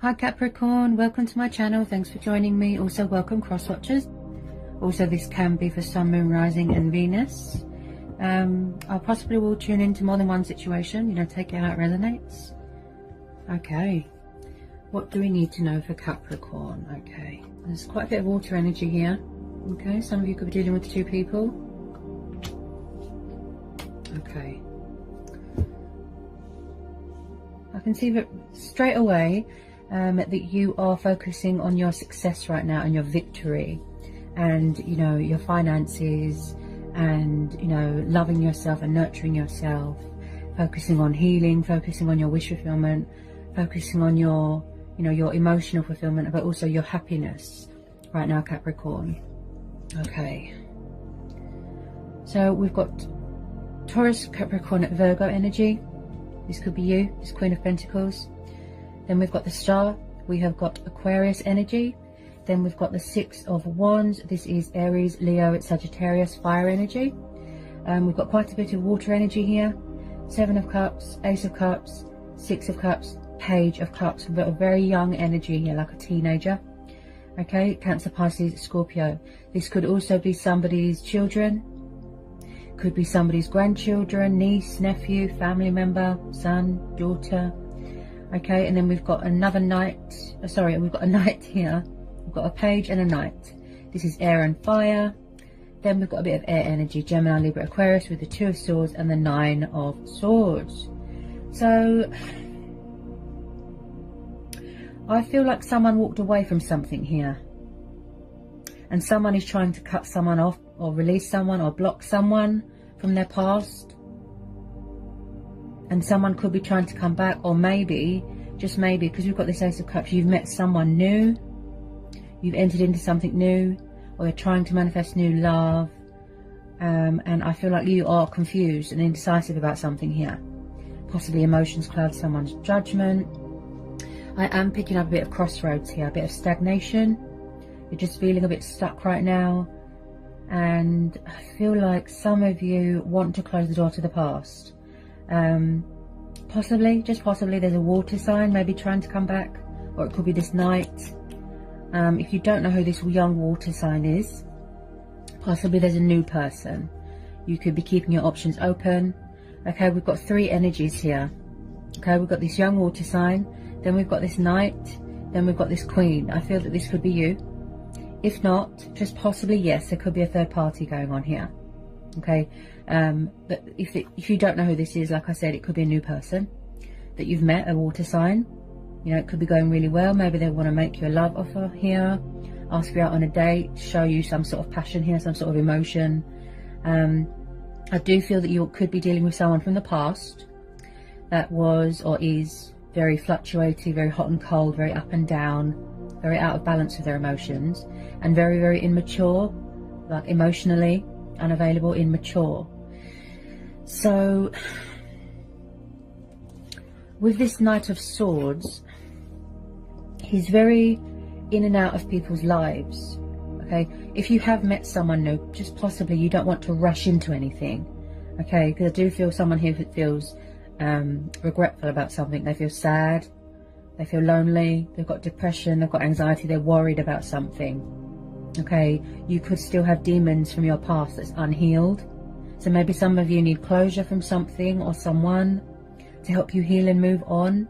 Hi Capricorn, welcome to my channel. Thanks for joining me. Also welcome cross watchers. Also this can be for Sun, Moon, Rising and Venus. I possibly will tune into more than one situation, take it how it resonates. Okay, what do we need to know for Capricorn? Okay, there's quite a bit of water energy here. Okay, some of you could be dealing with two people. Okay, I can see that straight away that you are focusing on your success right now and your victory, and your finances, and loving yourself and nurturing yourself, focusing on healing, focusing on your wish fulfillment, focusing on your your emotional fulfillment, but also your happiness right now, Capricorn. Okay, so we've got Taurus, Capricorn, Virgo energy. This could be you, this Queen of Pentacles. Then we've got the Star, we have got Aquarius energy. Then we've got the Six of Wands, this is Aries, Leo, Sagittarius, fire energy. We've got quite a bit of water energy here. Seven of Cups, Ace of Cups, Six of Cups, Page of Cups. We've got a very young energy here, like a teenager. Okay, Cancer, Pisces, Scorpio. This could also be somebody's children. Could be somebody's grandchildren, niece, nephew, family member, son, daughter. Okay, and then we've got another knight. We've got a knight here. We've got a page and a knight. This is air and fire. Then we've got a bit of air energy, Gemini, Libra, Aquarius, with the Two of Swords and the Nine of Swords. So I feel like someone walked away from something here, and someone is trying to cut someone off, or release someone, or block someone from their past. And someone could be trying to come back, or maybe, just maybe, because we've got this Ace of Cups, you've met someone new, you've entered into something new, or you're trying to manifest new love, and I feel like you are confused and indecisive about something here. Possibly emotions cloud someone's judgment. I am picking up a bit of crossroads here, a bit of stagnation. You're just feeling a bit stuck right now, and I feel like some of you want to close the door to the past. Possibly, just possibly, there's a water sign maybe trying to come back, or it could be this knight. If you don't know who this young water sign is, possibly there's a new person. You could be keeping your options open. Okay, we've got three energies here. Okay, we've got this young water sign, then we've got this knight, then we've got this queen. I feel that this could be you. If not, just possibly, yes, there could be a third party going on here. Okay, but if you don't know who this is, like I said, it could be a new person that you've met, a water sign. It could be going really well. Maybe they want to make you a love offer here, ask you out on a date, show you some sort of passion here, some sort of emotion. I do feel that you could be dealing with someone from the past that was or is very fluctuating, very hot and cold, very up and down, very out of balance with their emotions, and very, very immature, like emotionally unavailable, immature. So with this Knight of Swords, he's very in and out of people's lives. Okay, if you have met someone new, just possibly you don't want to rush into anything. Okay, because I do feel someone here feels regretful about something. They feel sad, they feel lonely, they've got depression, they've got anxiety, they're worried about something. Okay, you could still have demons from your past that's unhealed. So maybe some of you need closure from something or someone to help you heal and move on.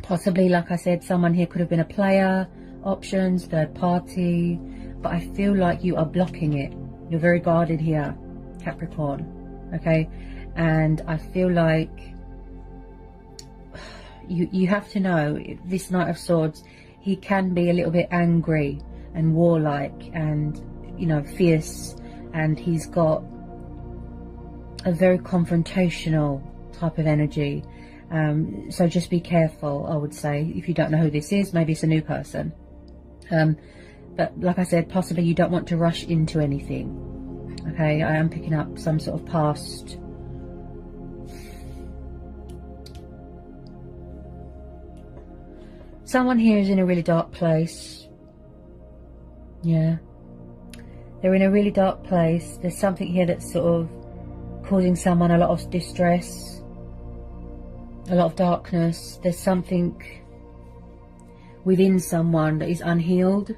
Possibly, like I said, someone here could have been a player, options, third party, but I feel like you are blocking it. You're very guarded here, Capricorn. Okay, and I feel like you have to know, this Knight of Swords, he can be a little bit angry and warlike and fierce, and he's got a very confrontational type of energy. So just be careful, I would say. If you don't know who this is, maybe it's a new person. But like I said, possibly you don't want to rush into anything. Okay, I am picking up some sort of past. Someone here is in a really dark place. Yeah, they're in a really dark place. There's something here that's sort of causing someone a lot of distress, a lot of darkness. There's something within someone that is unhealed.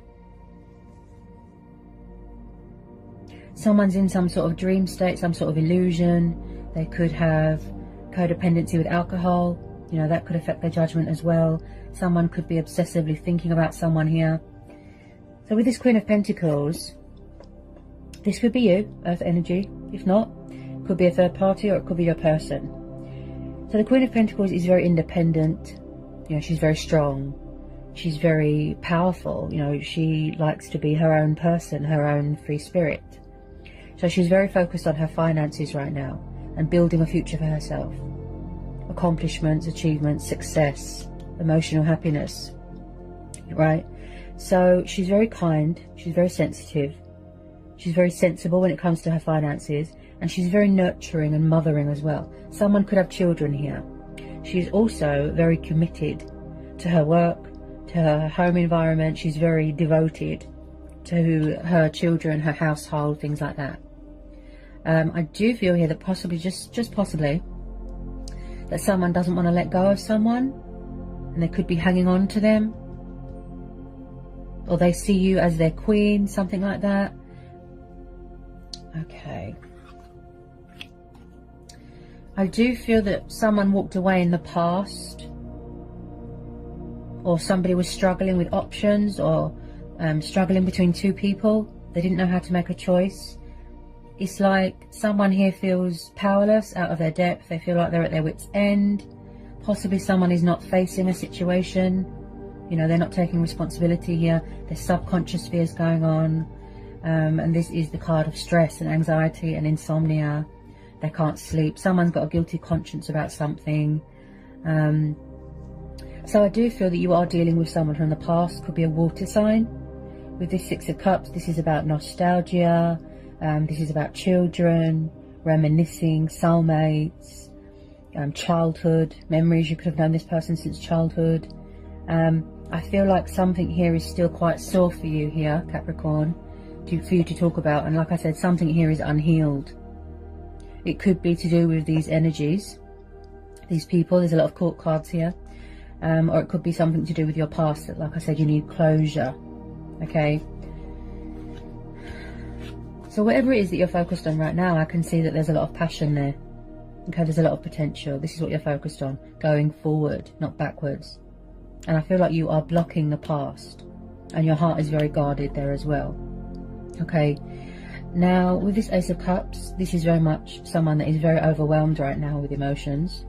Someone's in some sort of dream state, some sort of illusion. They could have codependency with alcohol. You know, that could affect their judgment as well. Someone could be obsessively thinking about someone here. So with this Queen of Pentacles, this could be you, Earth energy. If not, it could be a third party, or it could be your person. So the Queen of Pentacles is very independent. You know, she's very strong. She's very powerful. You know, she likes to be her own person, her own free spirit. So she's very focused on her finances right now and building a future for herself. Accomplishments, achievements, success, emotional happiness, right? So she's very kind, she's very sensitive, she's very sensible when it comes to her finances, and she's very nurturing and mothering as well. Someone could have children here. She's also very committed to her work, to her home environment. She's very devoted to her children, her household, things like that. I do feel here that possibly, just possibly, that someone doesn't want to let go of someone, and they could be hanging on to them, or they see you as their queen, something like that. Okay. I do feel that someone walked away in the past, or somebody was struggling with options, or struggling between two people. They didn't know how to make a choice. It's like someone here feels powerless, out of their depth. They feel like they're at their wit's end. Possibly someone is not facing a situation. You know, they're not taking responsibility here. There's subconscious fears going on. And this is the card of stress and anxiety and insomnia. They can't sleep. Someone's got a guilty conscience about something. So I do feel that you are dealing with someone from the past. Could be a water sign. With this Six of Cups, this is about nostalgia. This is about children, reminiscing, soulmates, childhood, memories. You could have known this person since childhood. I feel like something here is still quite sore for you here, Capricorn, for you to talk about. And like I said, something here is unhealed. It could be to do with these energies, these people. There's a lot of court cards here. Or it could be something to do with your past that, like I said, you need closure. Okay. So whatever it is that you're focused on right now, I can see that there's a lot of passion there. Okay, there's a lot of potential. This is what you're focused on, going forward, not backwards. And I feel like you are blocking the past, and your heart is very guarded there as well. Okay, now with this Ace of Cups, this is very much someone that is very overwhelmed right now with emotions.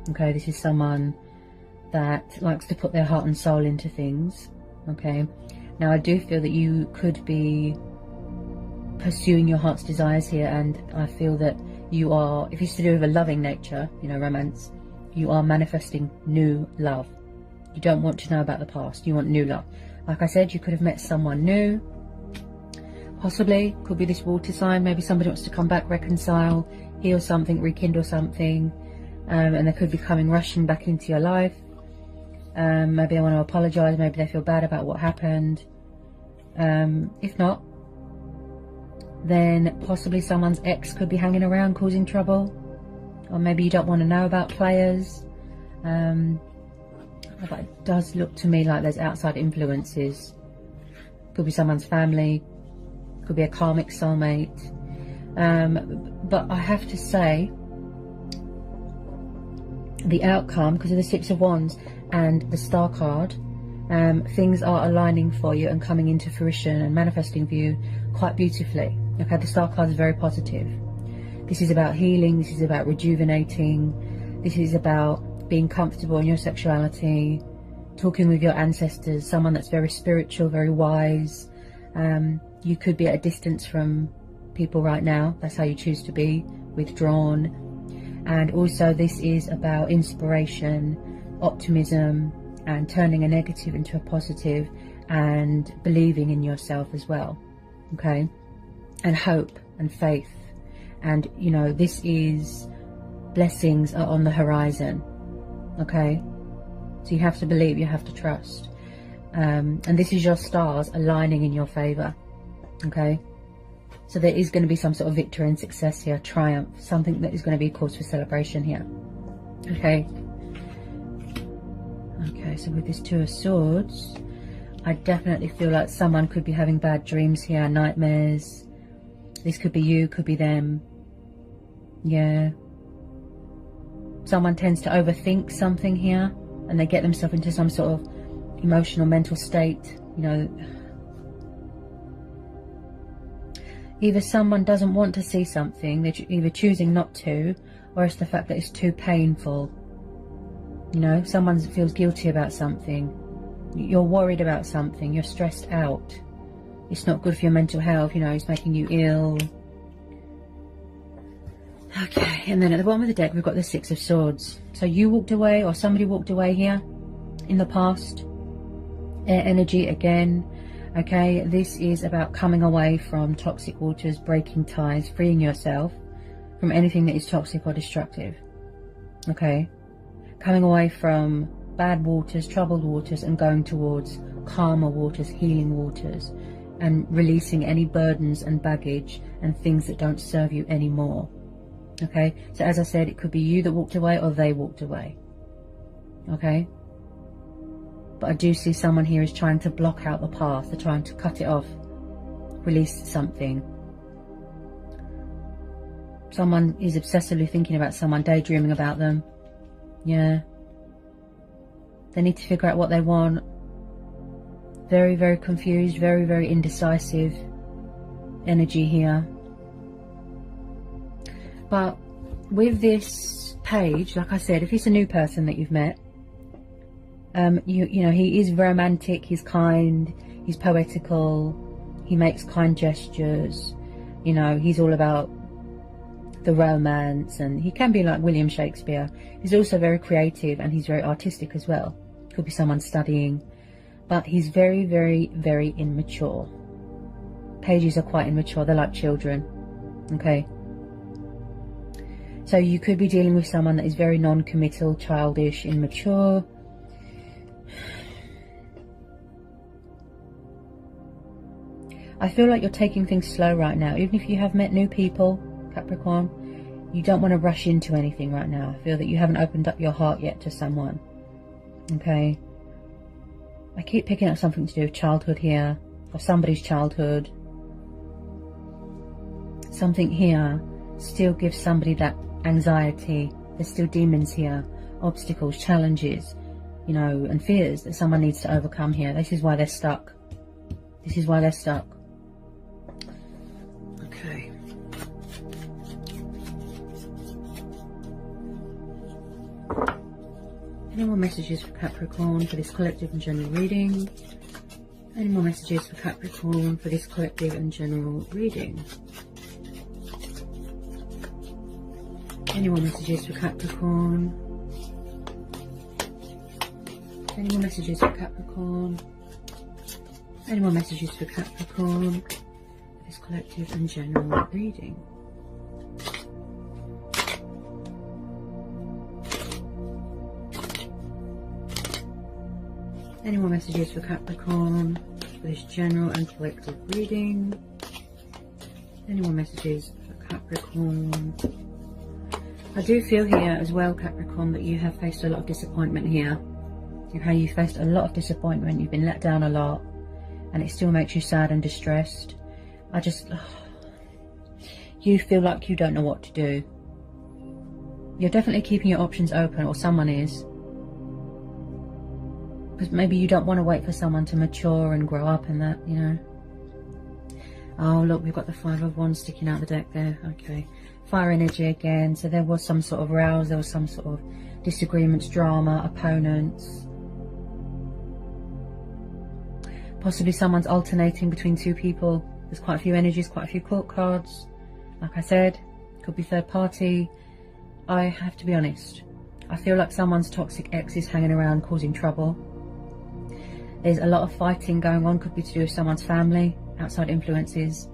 Okay, this is someone that likes to put their heart and soul into things. Okay, now I do feel that you could be pursuing your heart's desires here, and I feel that you are, if it's to do with a loving nature, you know, romance, you are manifesting new love. You don't want to know about the past, you want new love. Like I said, you could have met someone new, possibly, could be this water sign. Maybe somebody wants to come back, reconcile, heal something, rekindle something, and they could be coming rushing back into your life. Maybe they want to apologize, maybe they feel bad about what happened. If not, then possibly someone's ex could be hanging around causing trouble, or maybe you don't want to know about players. But it does look to me like there's outside influences. Could be someone's family, could be a karmic soulmate. But I have to say, the outcome, because of the Six of Wands and the Star card, things are aligning for you and coming into fruition and manifesting for you quite beautifully. Okay, the Star card is very positive. This is about healing, this is about rejuvenating, this is about being comfortable in your sexuality, talking with your ancestors, someone that's very spiritual, very wise. You could be at a distance from people right now. That's how you choose to be, withdrawn. And also this is about inspiration, optimism, and turning a negative into a positive, and believing in yourself as well. Okay, and hope and faith. And you know, this is, blessings are on the horizon. Okay, so you have to believe, you have to trust, and this is your stars aligning in your favor. Okay, so there is going to be some sort of victory and success here, triumph, something that is going to be cause for celebration here. Okay, so with this Two of Swords, I definitely feel like someone could be having bad dreams here, nightmares. This could be you, could be them. Yeah. Someone tends to overthink something here, and they get themselves into some sort of emotional, mental state, you know. Either someone doesn't want to see something, they're either choosing not to, or it's the fact that it's too painful. You know, someone feels guilty about something. You're worried about something, you're stressed out. It's not good for your mental health, you know, it's making you ill. Okay, and then at the bottom of the deck, we've got the Six of Swords. So you walked away, or somebody walked away here in the past. Air energy again. Okay, this is about coming away from toxic waters, breaking ties, freeing yourself from anything that is toxic or destructive. Okay, coming away from bad waters, troubled waters, and going towards calmer waters, healing waters, and releasing any burdens and baggage and things that don't serve you anymore. Okay, so as I said, it could be you that walked away or they walked away. Okay, but I do see someone here is trying to block out the path. They're trying to cut it off, release something. Someone is obsessively thinking about someone, daydreaming about them. Yeah, they need to figure out what they want. Very, very confused, very, very indecisive energy here. But with this page, like I said, if it's a new person that you've met, you know, he is romantic, he's kind, he's poetical, he makes kind gestures, you know, he's all about the romance, and he can be like William Shakespeare. He's also very creative, and he's very artistic as well. Could be someone studying, but he's very, very, very immature. Pages are quite immature, they're like children. Okay, so you could be dealing with someone that is very non-committal, childish, immature. I feel like you're taking things slow right now. Even if you have met new people, Capricorn, you don't want to rush into anything right now. I feel that you haven't opened up your heart yet to someone. Okay, I keep picking up something to do with childhood here, or somebody's childhood. Something here still gives somebody that anxiety. There's still demons here, obstacles, challenges, you know, and fears that someone needs to overcome here. This is why they're stuck. This is why they're stuck. Okay. Any more messages for Capricorn for this collective and general reading? Any more messages for Capricorn for this collective and general reading? Any more messages for Capricorn? Any more messages for Capricorn? Any more messages for Capricorn for this collective and general reading? Any more messages for Capricorn for this general and collective reading? Any more messages for Capricorn? I do feel here as well, Capricorn, that you have faced a lot of disappointment here. Okay, you faced a lot of disappointment. You've been let down a lot, and it still makes you sad and distressed. You feel like you don't know what to do. You're definitely keeping your options open, or someone is. Because maybe you don't want to wait for someone to mature and grow up and that, you know. Oh, look, we've got the Five of Wands sticking out the deck there. Okay. Fire energy again. So there was some sort of rows. There was some sort of disagreements, drama, opponents. Possibly someone's alternating between two people. There's quite a few energies, quite a few court cards. Like I said, could be third party. I have to be honest. I feel like someone's toxic ex is hanging around causing trouble. There's a lot of fighting going on. Could be to do with someone's family, outside influences.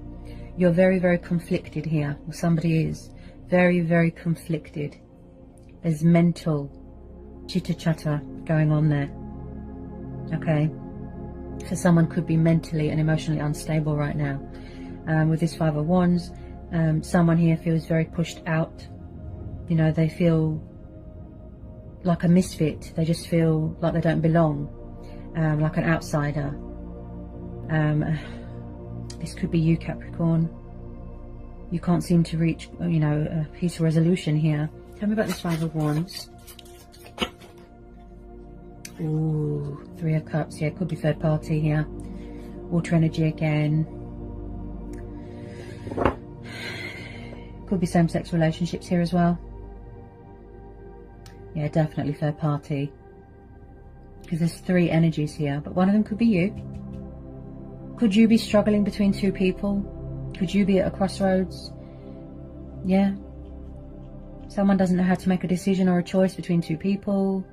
You're very, very conflicted here. Or somebody is very, very conflicted. There's mental chitter-chatter going on there. Okay. So someone could be mentally and emotionally unstable right now. With this Five of Wands, someone here feels very pushed out. You know, they feel like a misfit. They just feel like they don't belong, like an outsider. This could be you, Capricorn. You can't seem to reach, you know, a peaceful resolution here. Tell me about this Five of Wands. Ooh, Three of Cups. Yeah, could be third party here. Water energy again. Could be same-sex relationships here as well. Yeah, definitely third party. Because there's three energies here, but one of them could be you. Could you be struggling between two people? Could you be at a crossroads? Yeah. Someone doesn't know how to make a decision or a choice between two people.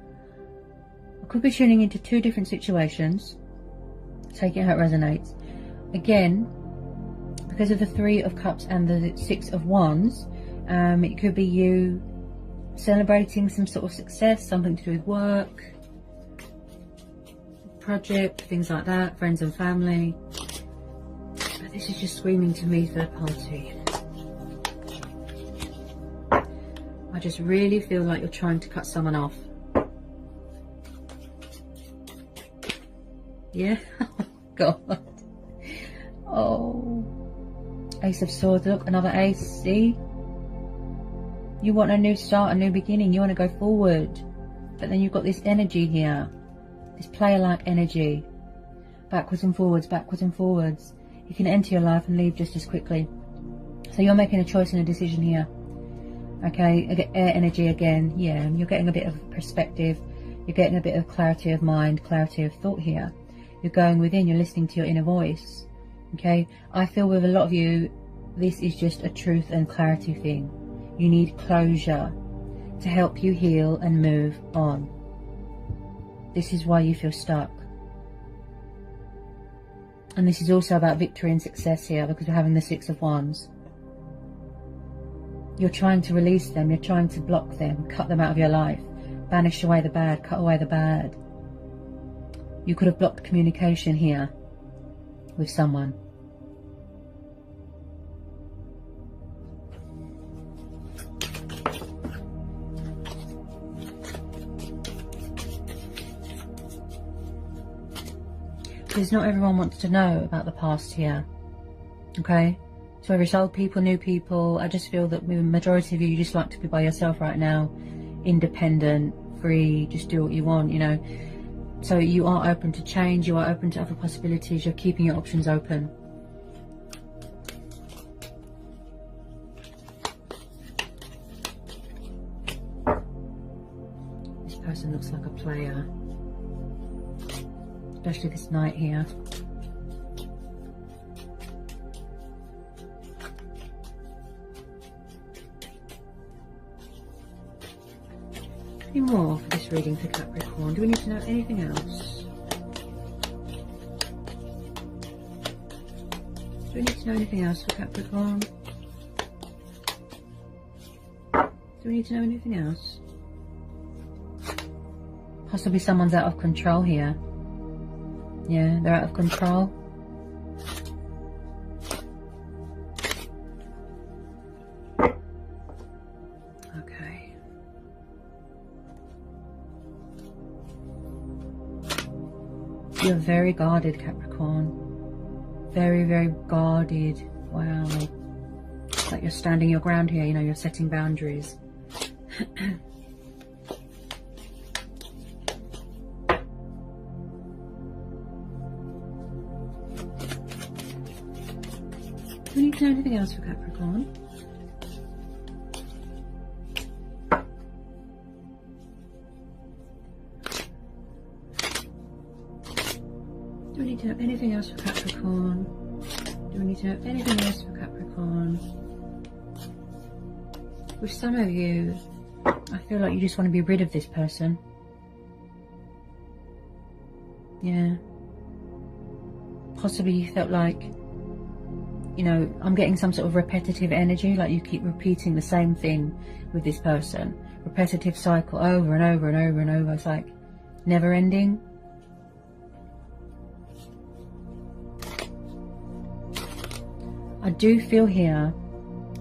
I could be tuning into two different situations. Take it how it resonates. Again, because of the Three of Cups and the Six of Wands, it could be you celebrating some sort of success, something to do with work, project, things like that, friends and family. But this is just screaming to me third party. I just really feel like you're trying to cut someone off. Yeah? Oh, God. Oh. Ace of Swords. Look, another ace. See? You want a new start, a new beginning. You want to go forward. But then you've got this energy here. This player-like energy. Backwards and forwards, backwards and forwards. You can enter your life and leave just as quickly. So you're making a choice and a decision here. Okay, air energy again. Yeah, you're getting a bit of perspective. You're getting a bit of clarity of mind, clarity of thought here. You're going within, you're listening to your inner voice. Okay, I feel with a lot of you, this is just a truth and clarity thing. You need closure to help you heal and move on. This is why you feel stuck. And this is also about victory and success here, because we're having the Six of Wands. You're trying to release them, you're trying to block them, cut them out of your life, banish away the bad, cut away the bad. You could have blocked communication here with someone. Because not everyone wants to know about the past here. Okay? So every old people, new people, I just feel that the majority of you just like to be by yourself right now. Independent, free, just do what you want, you know. So you are open to change, you are open to other possibilities, you're keeping your options open. This person looks like a player. Especially this knight here. Any more for this reading for Capricorn? Do we need to know anything else? Do we need to know anything else for Capricorn? Do we need to know anything else? Possibly someone's out of control here. Yeah, they're out of control. Okay. You're very guarded, Capricorn. Very, very guarded. Wow. It's like you're standing your ground here, you know, you're setting boundaries. Do we need to know anything else for Capricorn? Do we need to know anything else for Capricorn? Do we need to know anything else for Capricorn? With some of you, I feel like you just want to be rid of this person. Yeah. Possibly you felt like, you know, I'm getting some sort of repetitive energy, like you keep repeating the same thing with this person. Repetitive cycle over and over and over and over. It's like never ending. I do feel here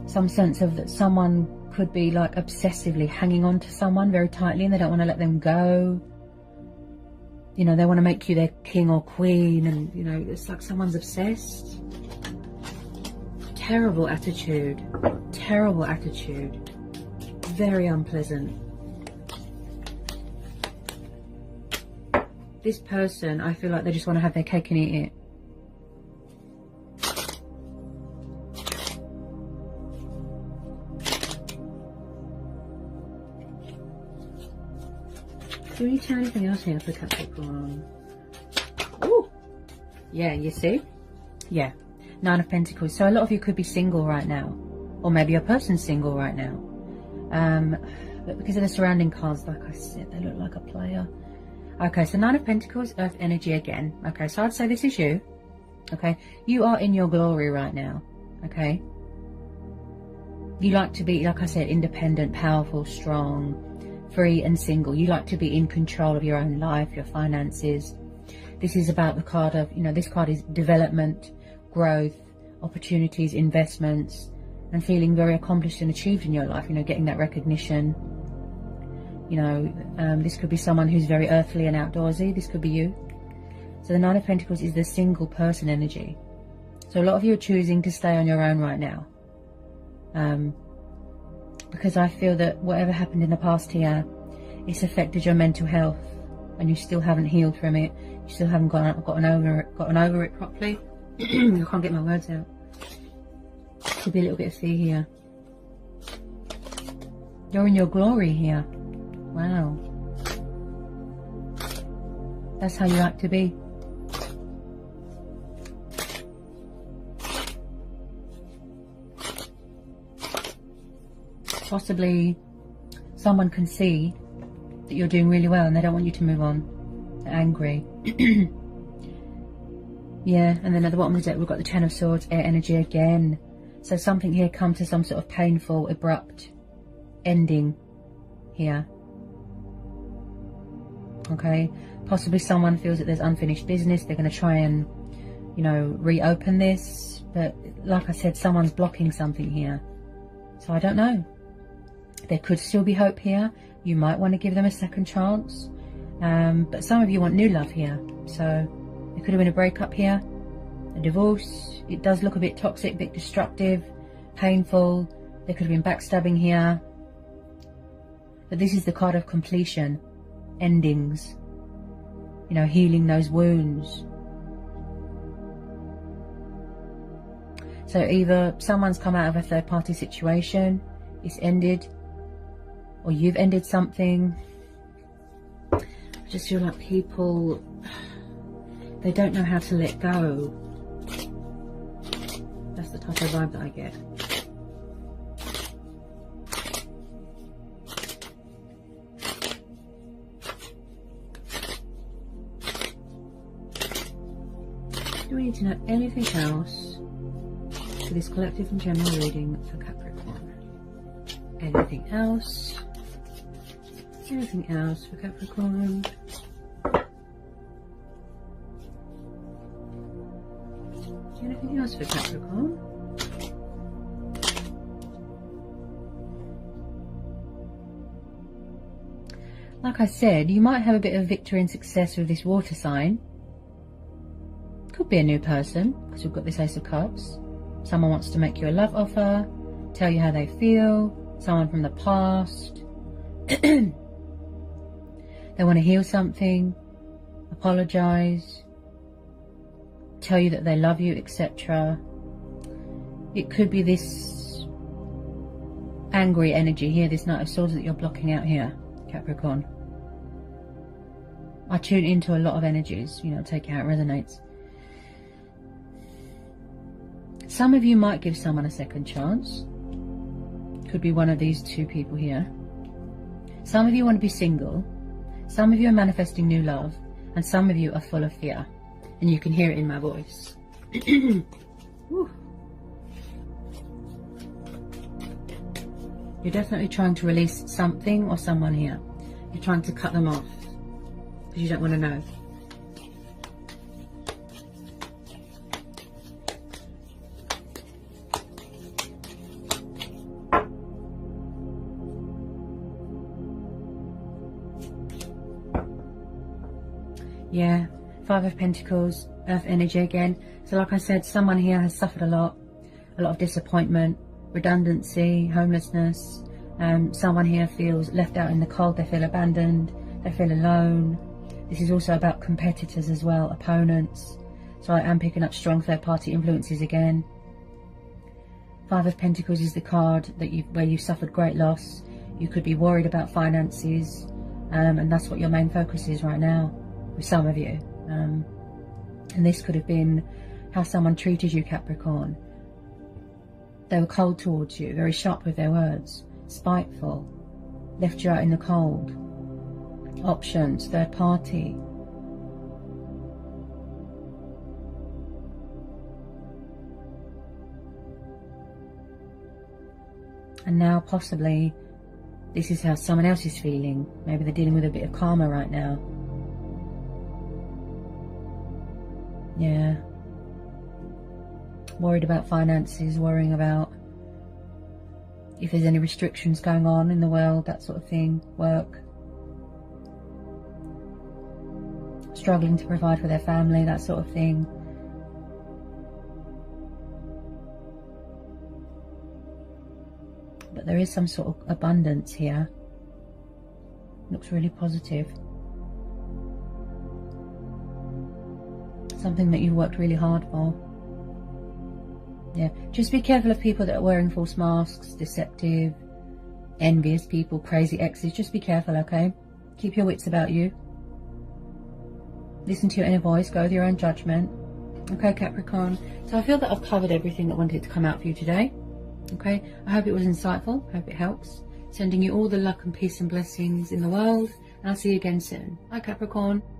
some sense of that someone could be like obsessively hanging on to someone very tightly and they don't want to let them go. You know, they want to make you their king or queen, and you know, it's like someone's obsessed. Terrible attitude. Terrible attitude. Very unpleasant. This person, I feel like they just want to have their cake and eat it. Do we need to know anything else here for Capricorn? Ooh. Yeah, you see? Yeah. Nine of Pentacles. So a lot of you could be single right now. Or maybe your person's single right now. But because of the surrounding cards, like I said, they look like a player. Okay, so Nine of Pentacles, Earth energy again. Okay, so I'd say this is you. Okay, you are in your glory right now. Okay. You like to be, like I said, independent, powerful, strong, free and single. You like to be in control of your own life, your finances. This is about the card of, you know, this card is development, growth, opportunities, investments, and feeling very accomplished and achieved in your life, you know, getting that recognition. You know, this could be someone who's very earthly and outdoorsy. This could be you. So the Nine of Pentacles is the single person energy. So a lot of you are choosing to stay on your own right now. Because I feel that whatever happened in the past here, it's affected your mental health, and you still haven't healed from it. You still haven't gotten over it properly. I can't get my words out. Could be a little bit of fear here. You're in your glory here. Wow. That's how you like to be. Possibly someone can see that you're doing really well and they don't want you to move on. They're angry. Yeah, and then at the bottom of the deck we've got the Ten of Swords, air energy again. So something here comes to some sort of painful, abrupt ending here. Okay, possibly someone feels that there's unfinished business. They're going to try and, you know, reopen this. But like I said, someone's blocking something here. So I don't know. There could still be hope here. You might want to give them a second chance. But some of you want new love here. So there could have been a breakup here, a divorce. It does look a bit toxic, a bit destructive, painful. There could have been backstabbing here. But this is the card of completion, endings. You know, healing those wounds. So either someone's come out of a third-party situation, it's ended, or you've ended something. I just feel like people, they don't know how to let go. That's the type of vibe that I get. Do we need to know anything else for this collective and general reading for Capricorn? Anything else? Anything else for Capricorn? Anything else for Capricorn? Like I said, you might have a bit of victory and success with this water sign. Could be a new person, because we've got this Ace of Cups. Someone wants to make you a love offer, tell you how they feel. Someone from the past. They want to heal something, apologize, tell you that they love you, etc. It could be this angry energy here, this Knight of Swords that you're blocking out here, Capricorn. I tune into a lot of energies, you know, take it how it resonates. Some of you might give someone a second chance. Could be one of these two people here. Some of you want to be single. Some of you are manifesting new love. And some of you are full of fear. And you can hear it in my voice. You're definitely trying to release something or someone here. You're trying to cut them off. Because you don't want to know. Yeah, Five of Pentacles, Earth energy again. So like I said, someone here has suffered a lot of disappointment, redundancy, homelessness. Someone here feels left out in the cold, they feel abandoned, they feel alone. This is also about competitors as well, opponents. So I am picking up strong third-party influences again. Five of Pentacles is the card that where you suffered great loss. You could be worried about finances, and that's what your main focus is right now with some of you. And this could have been how someone treated you, Capricorn. They were cold towards you, very sharp with their words, spiteful, left you out in the cold. Options, third party. And now possibly this is how someone else is feeling. Maybe they're dealing with a bit of karma right now. Yeah. Worried about finances, worrying about if there's any restrictions going on in the world, that sort of thing, work. Struggling to provide for their family, that sort of thing. But there is some sort of abundance here. Looks really positive. Something that you've worked really hard for. Yeah, just be careful of people that are wearing false masks, deceptive, envious people, crazy exes. Just be careful, okay? Keep your wits about you. Listen to your inner voice, go with your own judgment. Okay, Capricorn. So I feel that I've covered everything that wanted to come out for you today. Okay, I hope it was insightful. I hope it helps. Sending you all the luck and peace and blessings in the world. And I'll see you again soon. Bye, Capricorn.